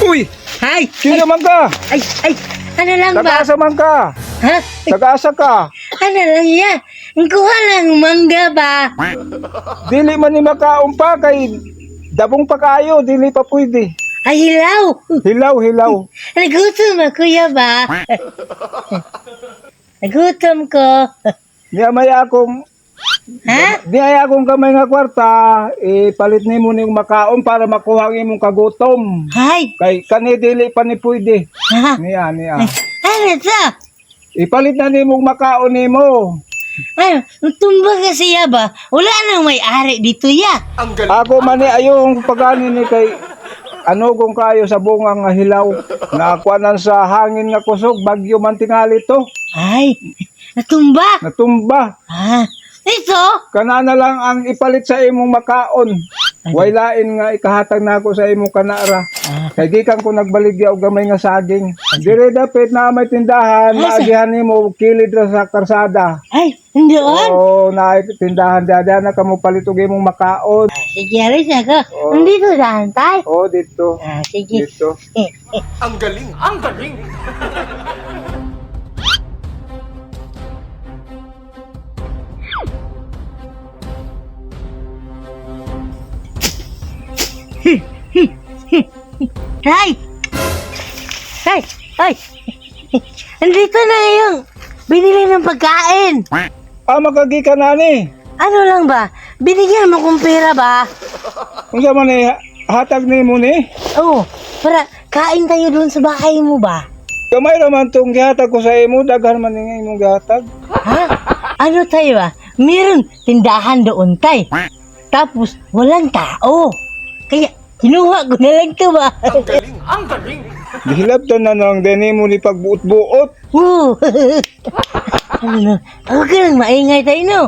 Uy! Ay! Sino man ka? Ay! Ay! Ano lang ba? Tagaasa man ka? Ha? Tagaasa ka? Ano lang yan? Kuha lang mangga ba? Dili man ni makaon pa kay dabong pa kayo, dili pa pwede. Ay, hilaw! Hilaw, hilaw. Nagutom ako, kuya ba? Nagutom ko. Maya akong Ha? Niya akong kamay nga kwarta, palit ni mo ning makaon para makuha ang imong kagutom. Hay! Kay kani dili pa ni pwede. Ha? Niya. Ano ito? Ipalit na nimong makaon nimo. Ano? Tumba ka siya ba? Wala nang may-ari dito ya. Ako man ni ayong pagani ni kay ano kung kayo sa bunga nga hilaw na kuanan sa hangin nga kusog bagyo man tingali to. Ay! Natumba! Natumba. Ha? Ito? Kana na lang ang ipalit sa imong makaon. Waylain nga ikahatag na ako sa imong kanara. Kay gikan ko nagbaligya og gamay nga saging. Dire dapit na may tindahan, maagihan nimo kilid ra sa karsada. Ay! Nandoon? Oo, na tindahan dada na kamo palit og imong makaon. Sige, alis ako. Nandito saan tayo? Oo, dito. Sige. Dito. Ang galing! Ang galing! Tay! Tay! Ay! Nandito na yung binili ng pagkain. Makagika na ni. Ano lang ba? Binigyan mo kong pera ba? Unsa man ni hatag nimo ni? Oo. Para kain tayo doon sa bahay mo ba? Gamay ra man tong gihatag ko sa imo, daghan man ni imong gihatag. Ha? Ano tayo ba? Meron tindahan doon tay. Tapos walang tao. Kaya kinuha ko na lang ito ba? Ang galing! Ang galing! Gihilabtan na nang deni mo ni pagbuot-buot. Oo. Ano na? Ako ka lang maingay tayo no?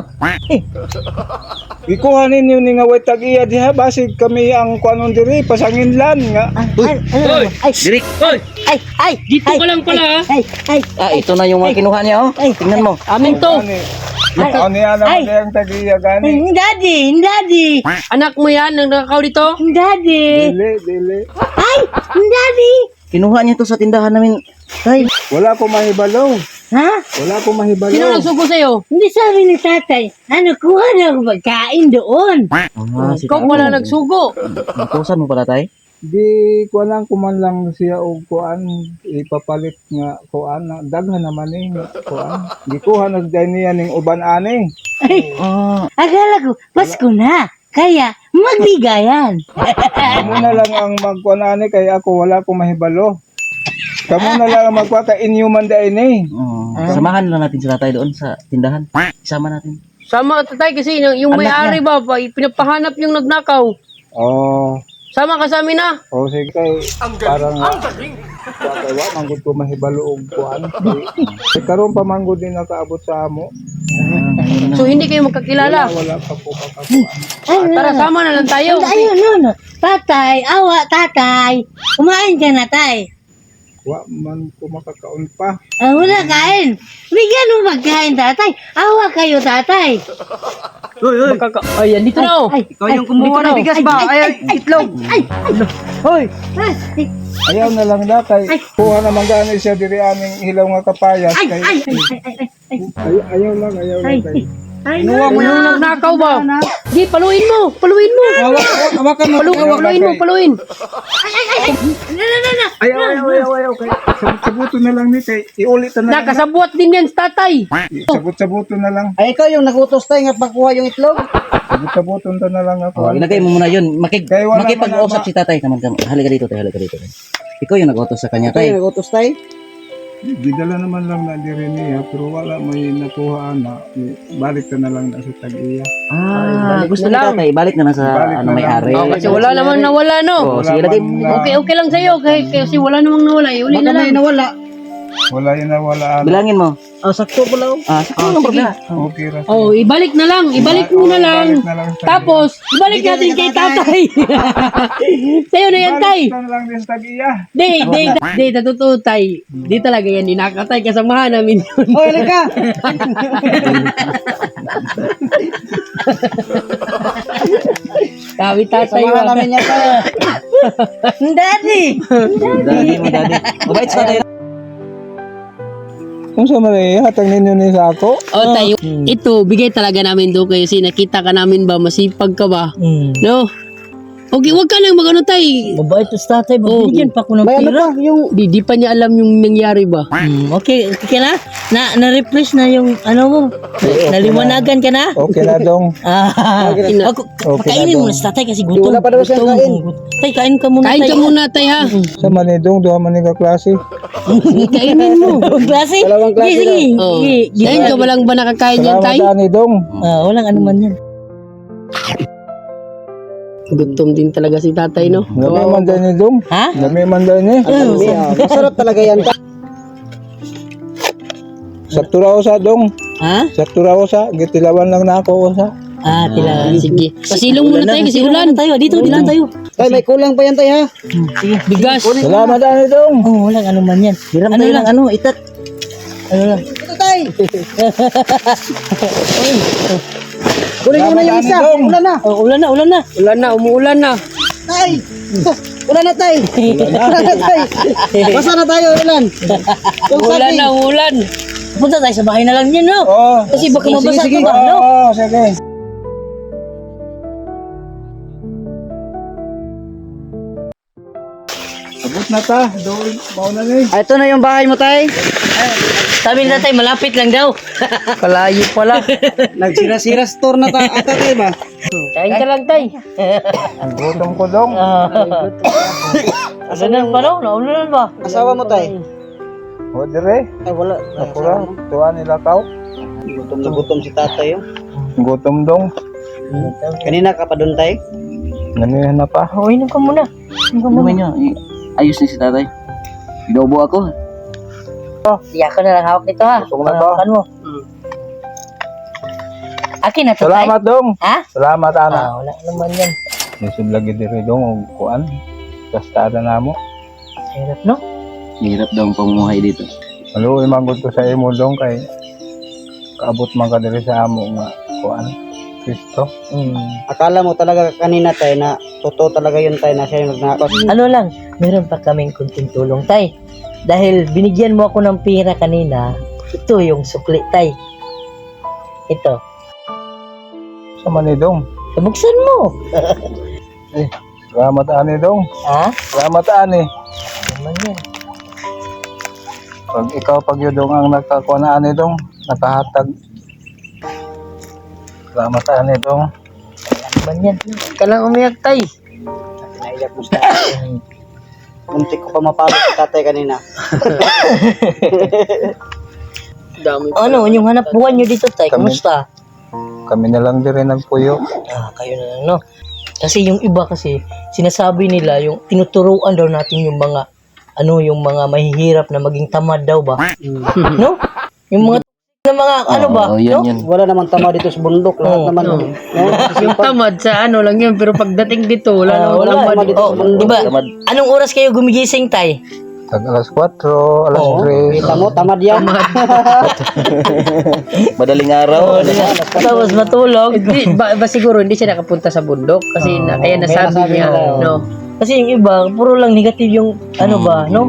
Ikuha ninyo ni nga way tag-iya diha basig kami ang kuanon diri pasanginlan nga. Ano? Ay! Direk, hoy! Ay! Dito ka lang pala, Ay! Ay! ito na yung mga kinuha niya, oh. Ay. Tingnan mo. Amin to! Ano yan Ay. naman yung tag-iya gani? Daddy! Anak mo yan, nang nakakaw dito? Daddy! Dili. Ay! Daddy! Kinuha niya to sa tindahan namin. Tay, Wala ko mahibalo. Ha? Wala ko mahibalo. sino nagsugo sa'yo? Hindi sabi ni tatay, kuha na ako pagkain doon. Si ikaw pala nagsugo. Natusan mo pala, tay? Di ko lang kuman lang siya og kuan ipapalit nga kuan na daghan naman ni kuan. Di kuha nagday niya ning uban ani. Akala ko, Pasko na. Kaya, magbigayan. Kamo na lang ang magkuan ani kay ako wala ko mahibalo. Kamo na lang ang magpaka-inyuman day ni. Samahan lang natin sila tayo doon sa tindahan. Isama natin. Sama ka tay kasi yung Anak may-ari ba, pinapahanap yung nagnakaw. Oh, Sama ka sa amin na. sige kay Ang galing! parang Ang galing! kay wa manggod ko mahibalo og kuan. Kay karon pa manggod din nakaabot sa amo. So hindi kayo magkakilala. Wala pa po kakakuan. Tara, sama na lang tayo. Ayun, no. Tatay, awa, tatay. Kumain ka na, tay. Wa man ko makakaon pa. Wala kain. Bigyan mo magkain, tatay. Awa kayo, tatay. Ayan, dito na oh. Ikaw yung kumuha ng bigas ba? Ay, itlog. Hoy, ayaw na lang na kay kuha naman gani siya diri aming hilaw nga kapayas kay ayaw lang kay. Kinuha mo yung nagnakaw ba? Di, paluin mo. Paluin mo. Hawakan mo. Paluin. Ayaw kay sabuto na lang ni kay iulit na lang. Nakasabuat din yan sa tatay. Sabot-sabuto na lang. Ay, ikaw yung nagutos tayo nga pagkuha yung itlog. Sabot-sabuton ta na lang ako. Ilagay mo muna yun. Kaya wala Makipag-usap man si tatay. Halika dito, tay. Ikaw yung nagutos sa kanya, tay. Nagutos, tay? Didala naman lang na diri niya pero wala may nakuha na. Balik ka na lang na sa tag-iya. Gusto ni tatay. Balik na sa Balik na may-ari. Oh, kasi wala namang nawala, no? Sige, lagay mo. Okay lang sa'yo. Kasi wala namang nawala. Uli na lang. Wala yun na wala. Bilangin mo. Sakto pala. Sakto lang pala. Okay ra. Oh, ibalik na lang. Ibalik mo na lang. Balik na lang sa Tapos, ibalik natin kay tatay. Sa'yo na yan, tay. Balik na lang din sa tag-iya. Di, totoo, tay. Di talaga yan, dinakatay. Kasamahan namin yun. Hoy, halika. Kami tatay Samahan ba? namin yan tayo. Daddy! Daddy mo, daddy. Mabait sa tayo. Kung sa mali, hatang ninyo ni sa ako. Oh, tayo. Ito, bigay talaga namin doon kayo kasi nakita ka namin ba, masipag ka ba? No? Okay, wag ka nang magano tay. Mabait to sa tatay. Oh. Bigyan pa ko ng May ano pira. pa, yung Di pa niya alam yung nangyari ba? Okay, okay na? Na-refresh na yung ano mo? Naliwanagan ka na? Okay na dong. Ako, Okay kainin na mo daw. na sa tatay kasi gutom. Wala pa daw siyang Gutom. kain. Tay, kain ka muna. Kain tay. ka muna tay ha. Sa mali dong, duha man ka klase. Kainin mo. Dalawang klase? Dalawang klase Sige, sige. Oh. Sige, Kain ka walang ba nakakain yan tay? Salamat ani dong. walang ano man yan. Gutom din talaga si tatay no. Dami man dyan ni dong. Ha? Dami man dyan ni. masarap talaga yan. Sakto raw sa dong. Ha? Sakto raw sa. Gitilawan lang na ako sa. Tila. Sige. Pasilong muna tayo kasi ulan. Tayo, dito tayo. Tay, may kulang pa yan tay ha. Sige. Bigas. Salamat ani dong. Oh, walang ano man yan. Hiram Ano tayo lang? ng ano, itat. Ano lang? Ito tay. Kunin mo na yung isa. Ulan na. Oh, ulan na, ulan na. Ulan na, umuulan na. Tay. Ulan na tay. Ulan na tay. Basa na tayo ulan. Yung Umuulan saging. na, umuulan. Punta tayo sa bahay na lang yan, no? Oh. Kasi baka Sige, mabasa sige, ka ba, no? Oh, sige. Abot na ta. Doon. Mauna ni. Ah, ito na yung bahay mo tay. Sabi nila tayo, malapit lang daw. Kalayo pala. Nagsira-sira store na ta ata tay ba? Kain ka lang tay. Gutom ko dong. Asa na pa daw? Naulan ba? Asawa mo tay. O dire. Ay wala. Nakura. Tuwa nila kao. Gutom na gutom si tatay oh. Gutom dong. Kanina ka pa doon tay? Ganihan na pa. Oh, inom ka muna. Inom ka muna. nyo, ayos ni si tatay. Idobo ako. Di ako na lang hawak nito, ha? Gusto ko na to. Hawakan mo. Akin na to, tay. Salamat dong. Ha? Salamat ana. Wala naman yan. Nisib lagi dire dong og kuan. Kastada namo. Hirap, no? Hirap daw ang pamumuhay dito. Alo imangod ko sa imo dong kay kaabot man ka dire sa amo nga kuan. Kristo. Akala mo talaga kanina tay na totoo talaga yun tay na siya yung nagnakot. Ano lang, meron pa kaming kunting tulong, tay. Dahil binigyan mo ako ng pera kanina, ito yung sukli, tay. Ito. Sa manidong. Buksan mo. Salamat ani dong. Ha? Salamat ani. Naman yan. Pag ikaw pag yun dong ang nakakuha na ani dong, nakahatag. Salamat ani dong. Naman yan. Ka lang umiyak tay. Naiyak mo sa Muntik ko pa mapalo si tatay kanina. Dami. Ano, yung hanap buwan nyo dito, tay? Kami. Kumusta? Kami na lang dire nagpuyo. Kayo na lang, no? Kasi yung iba kasi, sinasabi nila, yung tinuturuan daw natin yung mga, yung mga mahihirap na maging tamad daw ba? No? Yung mga, ano ba? No? Wala naman tama dito sa bundok. Lahat naman. No? Yung tamad sa ano lang yun, pero pagdating dito, wala nang Wala. tamad. dito sa bundok. Diba? Anong oras kayo gumigising, tay? Tag alas 4, alas 3. Kita mo, tamad yan. Madaling araw. Tapos matulog. Hindi, ba siguro hindi siya nakapunta sa bundok kasi kaya nasabi niya, no. Kasi yung iba, puro lang negative yung, no?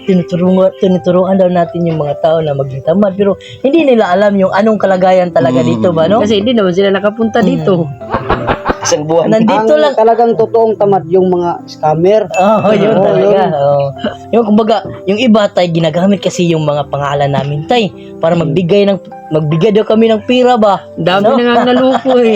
Tinuturuan daw natin yung mga tao na maging tamad. Pero hindi nila alam yung anong kalagayan talaga dito ba, no? Kasi hindi naman sila nakapunta dito. Isang buwan. Nandito Ang lang. talagang totoong tamad yung mga scammer. Yun Oo, talaga. Yung kumbaga, yung iba tay ginagamit kasi yung mga pangalan namin tay para magbigay daw kami ng pira ba. Dami na nga naluko eh.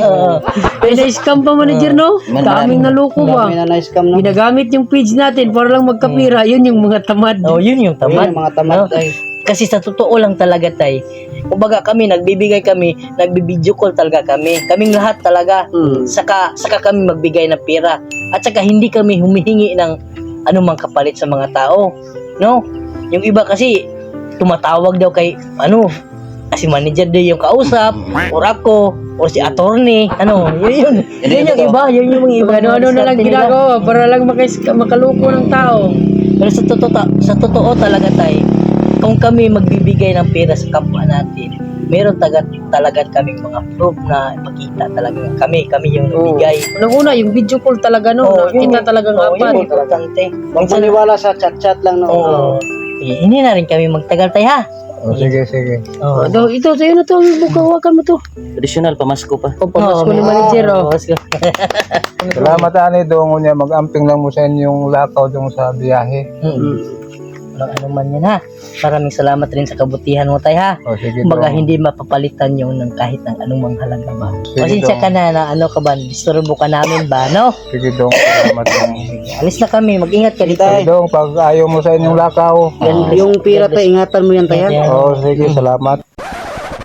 May na-scam pa manager, no? Daming naluko ba? Dami na na-scam no. Ginagamit yung page natin para lang magkapira. Yun yung mga tamad. Yun yung tamad. Yung mga tamad No? tay. Kasi sa totoo lang talaga tay. Kumbaga nagbibideo call talaga kami. Kaming lahat talaga. Saka kami magbigay ng pera. At saka hindi kami humihingi ng anumang kapalit sa mga tao. No? Yung iba kasi tumatawag daw kay si manager daw yung kausap, or ako, or si attorney, yun yung iba, yun yung iba. Ano na lang ginagawa para lang makaluko ng tao. Pero sa totoo talaga tay, kung kami magbibigay ng pera sa kapwa natin, meron talaga kaming mga proof na ipakita talaga kami yung Oo. nagbigay. Unang-una, yung video call talaga, no? Oo, Kita talagang Oo, apat. yun importante. Huwag maniwala sa chat-chat lang no. Oo. Hindi na rin kami magtagal tayo ha. O, sige. Oo. Ito, sa'yo na to. Hawakan mo to. Traditional, pamasko pa. O, pamasko ni manager, oh. Pamasko. Salamat ani dong niya mag-amping lang mo sa inyong lakaw dong sa biyahe. Ano man yan ha. Maraming salamat rin sa kabutihan mo tayo ha. O, sige Kumbaga dong. hindi mapapalitan yung ng kahit ng anumang halaga ba. Sige, Pasensya dong. ka na ano ka ba, disturbo ka namin ba, no? Sige dong, salamat dong. Alis na kami, mag-ingat ka dito. Sige dong, pag ayaw mo sa inyong lakaw. Yung pira tayo, ingatan mo yan tayo. Yan. O, sige, salamat.